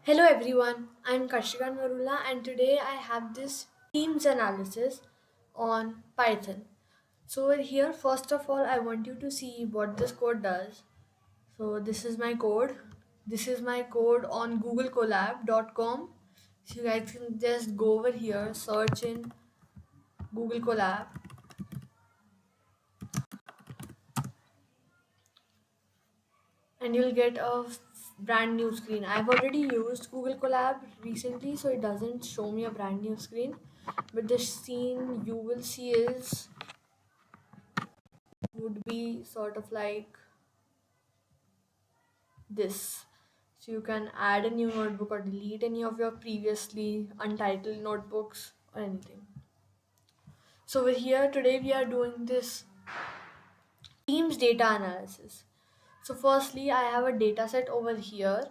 Hello everyone, I'm Karshika Narula and today I have this Teams analysis on Python. So over here, first of all, I want you to see what this code does. So this is my code. This is my code on googlecolab.com. So you guys can just go over here, search in Google Colab, and you'll get a brand new screen. I've already used Google Colab recently, so it doesn't show me a brand new screen. But the scene you will see is would be sort of like this. So you can add a new notebook or delete any of your previously untitled notebooks or anything. So over here today we are doing this Teams data analysis. So firstly, I have a data set over here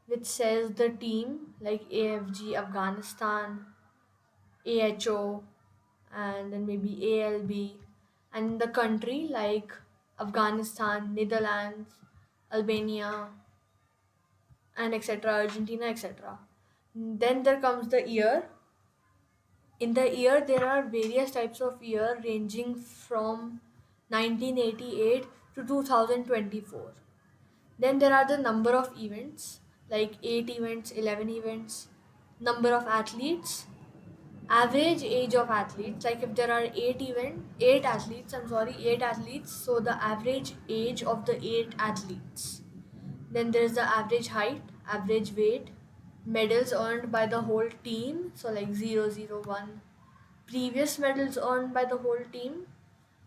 which says the team like AFG Afghanistan, AHO, and then maybe ALB, and the country like Afghanistan, Netherlands, Albania, and etc., Argentina, etc. Then there comes the year. In the year, there are various types of year ranging from 1988 to 2024. Then there are the number of events like 8 events, 11 events, number of athletes, average age of athletes. Like if there are 8 athletes, 8 athletes, so the average age of the 8 athletes. Then there's the average height, average weight, medals earned by the whole team, so like 0, 0, 1, previous medals earned by the whole team,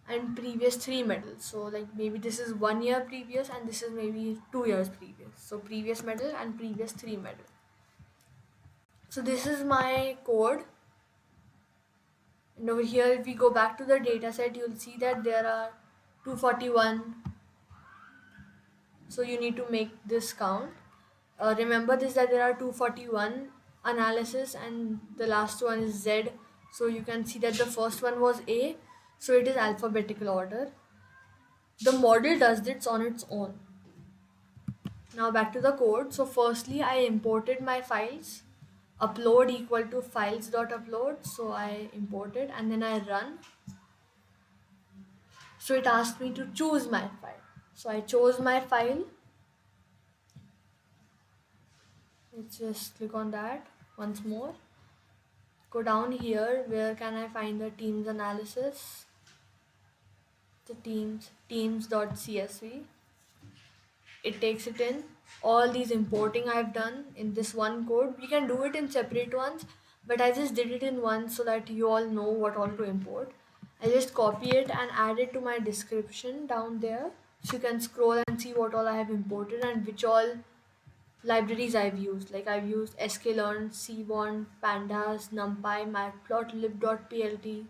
and previous 3 medals. So like maybe this is 1 year previous and this is maybe 2 years previous. So previous medal and previous 3 medal. So this is my code. And over here, if we go back to the data set, you'll see that there are 241. So you need to make this count. Remember this that there are 241 analysis and the last one is Z. So you can see that the first one was A. So it is alphabetical order. The model does this on its own. Now back to the code. So firstly I imported my files. Upload equal to files.upload. So I imported and then I run. So it asked me to choose my file. So I chose my file. Let's just click on that once more. Go down here. Where can I find the teams analysis? The teams.csv. It takes it in. All these importing I've done in this one code. We can do it in separate ones, but I just did it in one so that you all know what all to import. I just copy it and add it to my description down there. So you can scroll and see what all I have imported and which all libraries I've used. Like I've used sklearn, cbond, pandas, numpy, matplotlib.plt.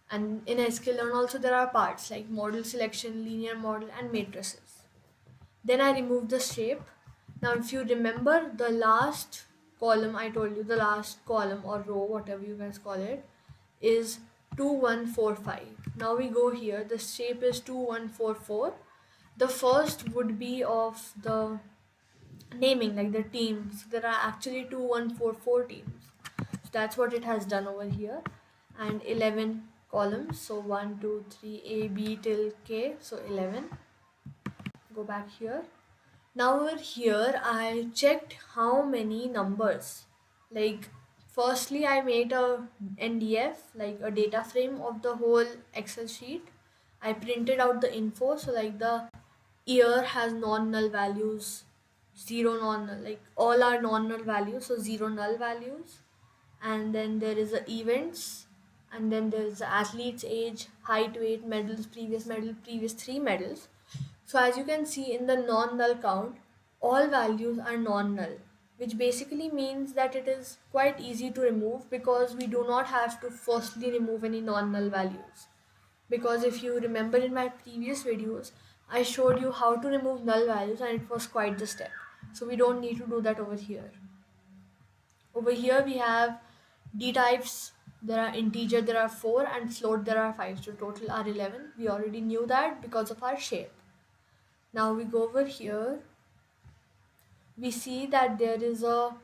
And in sklearn also there are parts like model selection, linear model, and matrices. Then I remove the shape. Now if you remember the last column I told you, the last column or row, whatever you guys call it, is 2145. Now we go here, the shape is 2144. The first would be of the naming, like the teams. There are actually 2144 teams. So that's what it has done over here. And 11 columns. So 1, 2, 3, A, B till K. So 11. Go back here. Now over here, I checked how many numbers. Like, firstly, I made a NDF, like a data frame of the whole Excel sheet. I printed out the info, so like the year has non-null values, zero non-null, like all are non-null values, so zero null values. And then there is the events, and then there is the athlete's age, height, weight, medal, previous 3 medals. So as you can see in the non-null count, all values are non-null, which basically means that it is quite easy to remove because we do not have to firstly remove any non-null values. Because if you remember in my previous videos, I showed you how to remove null values and it was quite the step. So we don't need to do that over here. Over here we have d types. There are integer, there are 4, and float, there are 5. So total are 11. We already knew that because of our shape. Now we go over here. We see that there is a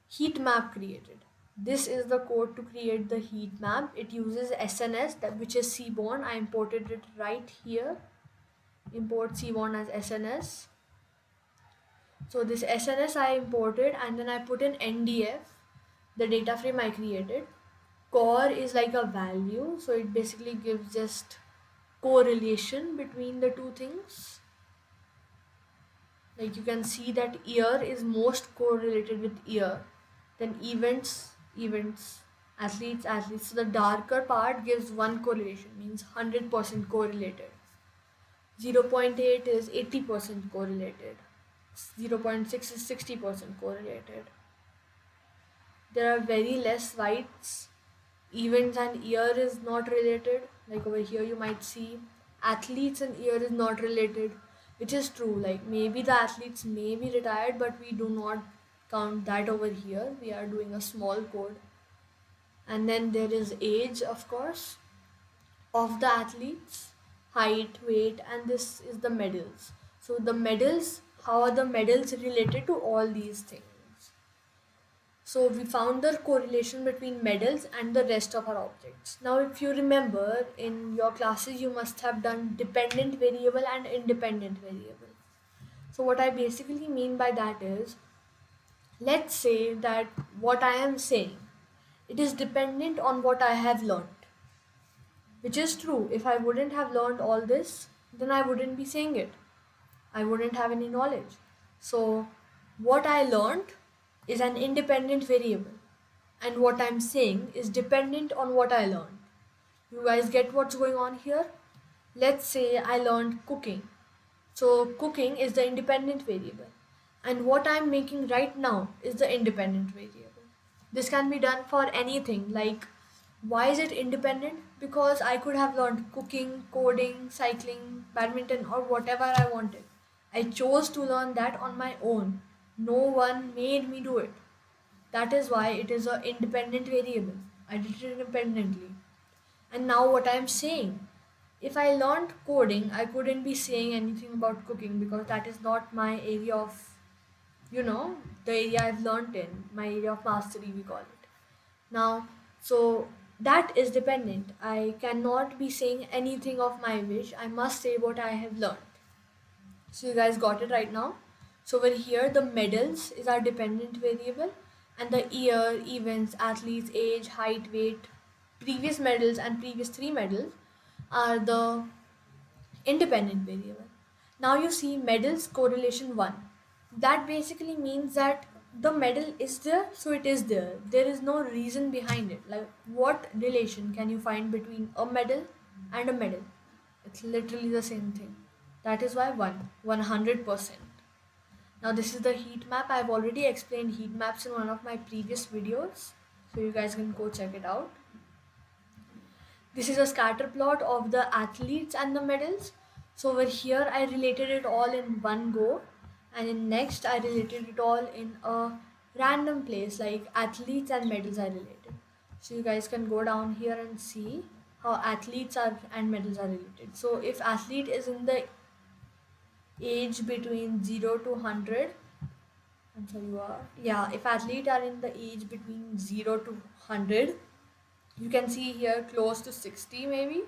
heat map created. This is the code to create the heat map. It uses SNS, that which is Seaborn. I imported it right here. Import Seaborn as SNS. So this SNS I imported, and then I put in NDF, the data frame I created. Core is like a value, so it basically gives just correlation between the two things. Like you can see that year is most correlated with year, then events, athletes. So the darker part gives one correlation, means 100% correlated. 0.8 is 80% correlated. 0.6 is 60% correlated. There are very less whites. Events and year is not related. Like over here, you might see athletes and year is not related, which is true. Like maybe the athletes may be retired, but we do not count that over here. We are doing a small code. And then there is age, of course, of the athletes, height, weight, and this is the medals. So the medals, how are the medals related to all these things? So we found the correlation between medals and the rest of our objects. Now if you remember, in your classes you must have done dependent variable and independent variable. So what I basically mean by that is, let's say that what I am saying, it is dependent on what I have learned. Which is true. If I wouldn't have learned all this, then I wouldn't be saying it. I wouldn't have any knowledge. So what I learned is an independent variable, and what I'm saying is dependent on what I learned. You guys get what's going on here? Let's say I learned cooking. So cooking is the independent variable, and what I'm making right now is the independent variable. This can be done for anything. Like, why is it independent? Because I could have learned cooking, coding, cycling, badminton, or whatever I wanted. I chose to learn that on my own. No one made me do it. That is why it is an independent variable. I did it independently. And now what I'm saying, if I learned coding, I couldn't be saying anything about cooking because that is not my area of, the area I've learned in, my area of mastery, we call it. Now, so that is dependent. I cannot be saying anything of my wish. I must say what I have learned. So you guys got it right now. So over here, the medals is our dependent variable, and the year, events, athletes, age, height, weight, previous medals and previous three medals are the independent variable. Now you see medals correlation 1. That basically means that the medal is there, so it is there. There is no reason behind it. Like, what relation can you find between a medal and a medal? It's literally the same thing. That is why 100%. Now this is the heat map. I've already explained heat maps in one of my previous videos, so you guys can go check it out. This is a scatter plot of the athletes and the medals. So over here I related it all in one go, and in next I related it all in a random place, like athletes and medals are related. So you guys can go down here and see how athletes are and medals are related. So if athlete is in the age between 0 to 100, I'm sorry, you are, yeah, if athlete are in the age between 0 to 100, you can see here close to 60, maybe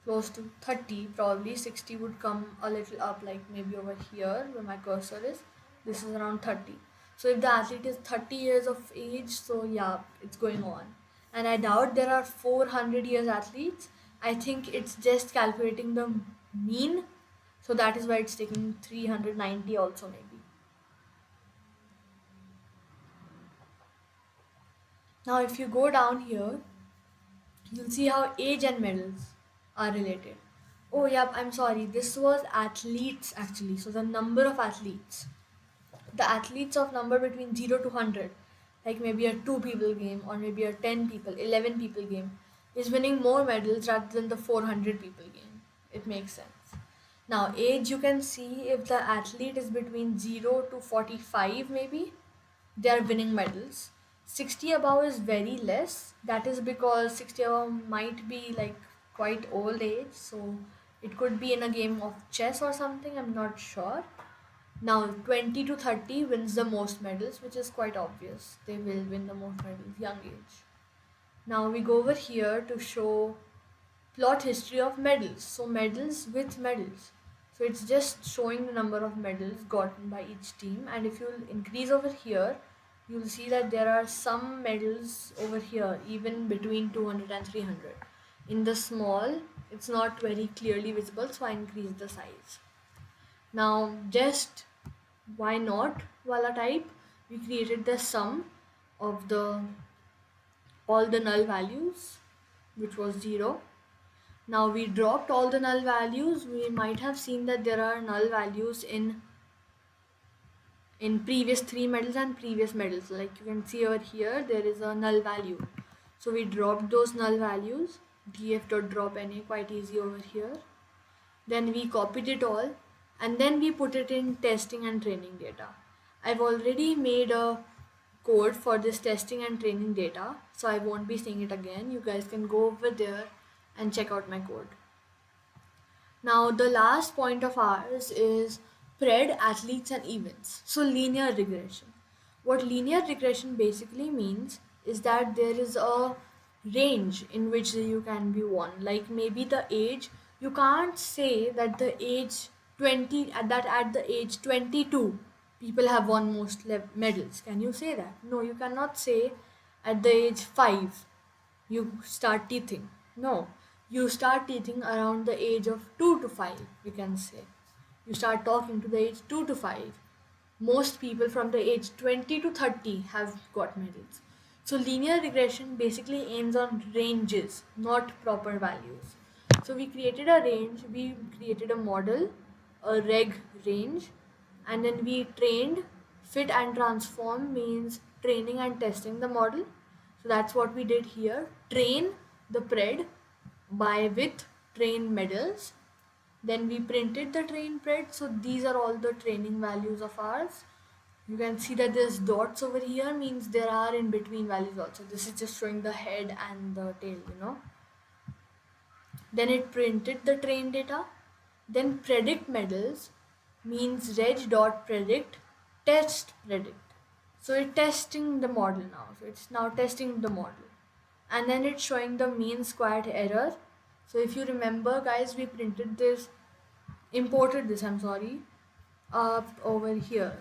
close to 30, probably 60 would come a little up, like maybe over here where my cursor is. This is around 30. So if the athlete is 30 years of age, so yeah, it's going on. And I doubt there are 400 years athletes. I think it's just calculating the mean, so that is why it's taking 390 also, maybe. Now if you go down here, you'll see how age and medals are related. Oh, yeah, I'm sorry. This was athletes actually. So the number of athletes. The athletes of number between 0 to 100, like maybe a 2 people game or maybe a 10 people, 11 people game, is winning more medals rather than the 400 people game. It makes sense. Now, age, you can see if the athlete is between 0 to 45, maybe they are winning medals. 60 above is very less. That is because 60 above might be like quite old age, so it could be in a game of chess or something, I'm not sure. Now 20 to 30 wins the most medals, which is quite obvious. They will win the most medals, young age. Now we go over here to show plot history of medals. So medals with medals. So it's just showing the number of medals gotten by each team. And if you'll increase over here, you'll see that there are some medals over here, even between 200 and 300. In the small, it's not very clearly visible, so I increase the size. Now, just why not wala type, we created the sum of the all the null values, which was 0. Now we dropped all the null values. We might have seen that there are null values in previous 3 medals and previous medals. Like you can see over here, there is a null value. So we dropped those null values. df.drop_na, quite easy over here. Then we copied it all and then we put it in testing and training data. I've already made a code for this testing and training data, so I won't be saying it again. You guys can go over there and check out my code. Now the last point of ours is pred, athletes and events. So linear regression. What linear regression basically means is that there is a range in which you can be won. Like maybe the age, you can't say that the age 20, that at the age 22 people have won most medals. Can you say that? No, you cannot say at the age 5 you start teething. No, you start teething around the age of 2 to 5, you can say. You start talking to the age 2 to 5. Most people from the age 20 to 30 have got medals. So linear regression basically aims on ranges, not proper values. So we created a range, we created a model, a reg range, and then we trained. Fit and transform means training and testing the model. So that's what we did here. Train the pred by with train medals. Then we printed the train pred. So these are all the training values of ours. You can see that there's dots over here, means there are in between values also. This is just showing the head and the tail. Then it printed the train data. Then predict medals means reg.predict test predict. So it's testing the model now. So it's now testing the model. And then it's showing the mean squared error. So if you remember guys, we printed this, imported this, I'm sorry, up over here.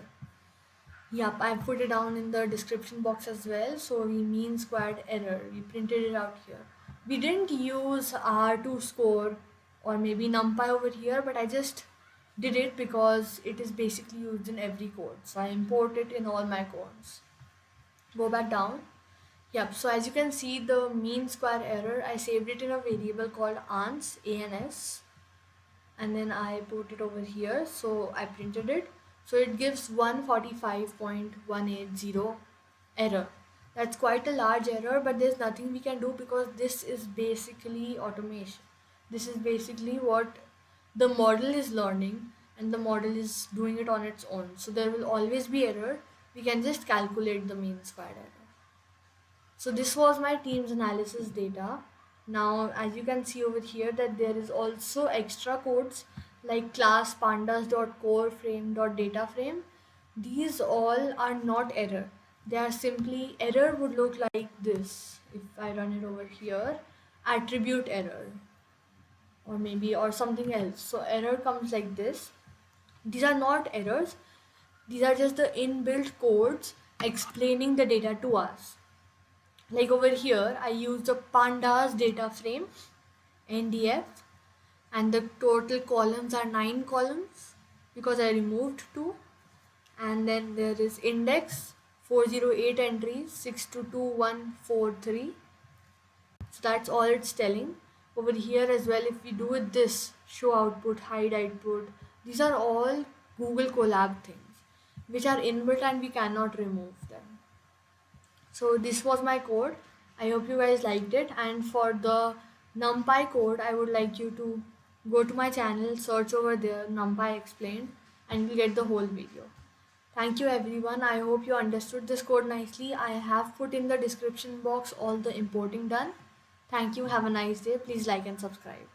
Yep, I put it down in the description box as well. So we mean squared error, we printed it out here. We didn't use R to score or maybe NumPy over here, but I just did it because it is basically used in every code. So I import it in all my codes. Go back down. Yep, so as you can see the mean square error, I saved it in a variable called ans, ANS, and then I put it over here. So I printed it. So it gives 145.180 error. That's quite a large error, but there's nothing we can do because this is basically automation. This is basically what the model is learning and the model is doing it on its own. So there will always be error. We can just calculate the mean squared error. So this was my team's analysis data. Now as you can see over here that there is also extra codes like class pandas.core_frame.data_frame. These all are not error. They are simply, error would look like this if I run it over here, attribute error or maybe or something else. So error comes like this. These are not errors. These are just the inbuilt codes explaining the data to us. Like over here, I used the pandas data frame, NDF, and the total columns are 9 columns because I removed 2. And then there is index, 408 entries, 622143. So that's all it's telling. Over here as well, if we do it this, show output, hide output, these are all Google Colab things which are inbuilt and we cannot remove them. So this was my code. I hope you guys liked it, and for the NumPy code I would like you to go to my channel, search over there NumPy explained, and you'll get the whole video. Thank you everyone. I hope you understood this code nicely. I have put in the description box all the importing done. Thank you. Have a nice day. Please like and subscribe.